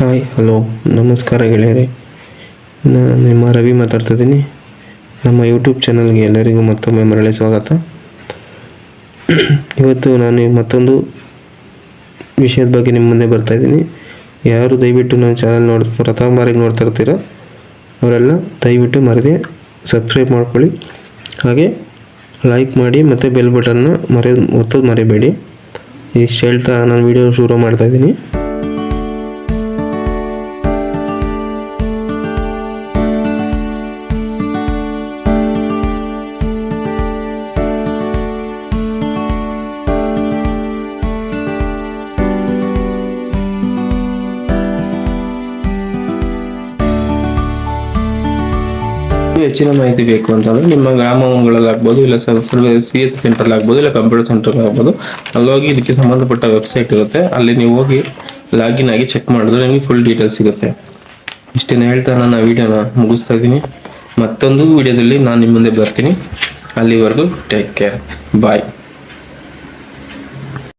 Hi hello ನಮಸ್ಕಾರ ಗೆಳೆಯರೆ. ನಾನು ನಿಮ್ಮ ರವಿ ಮಾತಾಡ್ತಿದ್ದೀನಿ. ನಮ್ಮ ಯೂಟ್ಯೂಬ್ ಚಾನಲ್ಗೆ ಎಲ್ಲರಿಗೂ ಮತ್ತೊಮ್ಮೆ ಮರಳಿ ಸ್ವಾಗತ. ಇವತ್ತು ನಾನು ಮತ್ತೊಂದು ವಿಷಯದ ಬಗ್ಗೆ ನಿಮ್ಮ ಮುಂದೆ ಬರ್ತಾಯಿದ್ದೀನಿ. ಯಾರು ದಯವಿಟ್ಟು ನನ್ನ ಚಾನಲ್ ಪ್ರಥಮ ಬಾರಿಗೆ ನೋಡ್ತಾ ಇರ್ತೀರೋ ಅವರೆಲ್ಲ ದಯವಿಟ್ಟು ಮರದೇ ಸಬ್ಸ್ಕ್ರೈಬ್ ಮಾಡ್ಕೊಳ್ಳಿ, ಹಾಗೆ ಲೈಕ್ ಮಾಡಿ ಮತ್ತು ಬೆಲ್ ಬಟನ್ನ ಒತ್ತೋದು ಮರಿಬೇಡಿ. ಇಷ್ಟು ಹೇಳ್ತಾ ನಾನು ವಿಡಿಯೋ ಶುರು ಮಾಡ್ತಾಯಿದ್ದೀನಿ. ಹೆಚ್ಚಿನ ಮಾಹಿತಿ ಬೇಕು ಅಂತಂದ್ರೆ ನಿಮ್ಮ ಗ್ರಾಮಗಳಲ್ಲಾಗ್ಬೋದು, ಇಲ್ಲ CS ಸೆಂಟರ್ ಆಗ್ಬೋದು, ಇಲ್ಲ ಕಂಪ್ಯೂಟರ್ ಸೆಂಟರ್ ಆಗ್ಬೋದು, ಅಲ್ಲೋಗಿ ಇದಕ್ಕೆ ಸಂಬಂಧಪಟ್ಟ ವೆಬ್ಸೈಟ್ ಇರುತ್ತೆ. ಅಲ್ಲಿ ನೀವು ಹೋಗಿ ಲಾಗಿನ್ ಆಗಿ ಚೆಕ್ ಮಾಡಿದ್ರೆ ನಿಮಗೆ ಫುಲ್ ಡೀಟೇಲ್ಸ್ ಸಿಗುತ್ತೆ. ಇಷ್ಟೇನು ಹೇಳ್ತಾ ನಾನು ವಿಡಿಯೋನ ಮುಗಿಸ್ತಾ ಇದ್ದೀನಿ. ಮತ್ತೊಂದು ವಿಡಿಯೋದಲ್ಲಿ ನಾನು ನಿಮ್ಮ ಮುಂದೆ ಬರ್ತೀನಿ. ಅಲ್ಲಿವರೆಗೂ ಟೇಕ್ ಕೇರ್, ಬಾಯ್.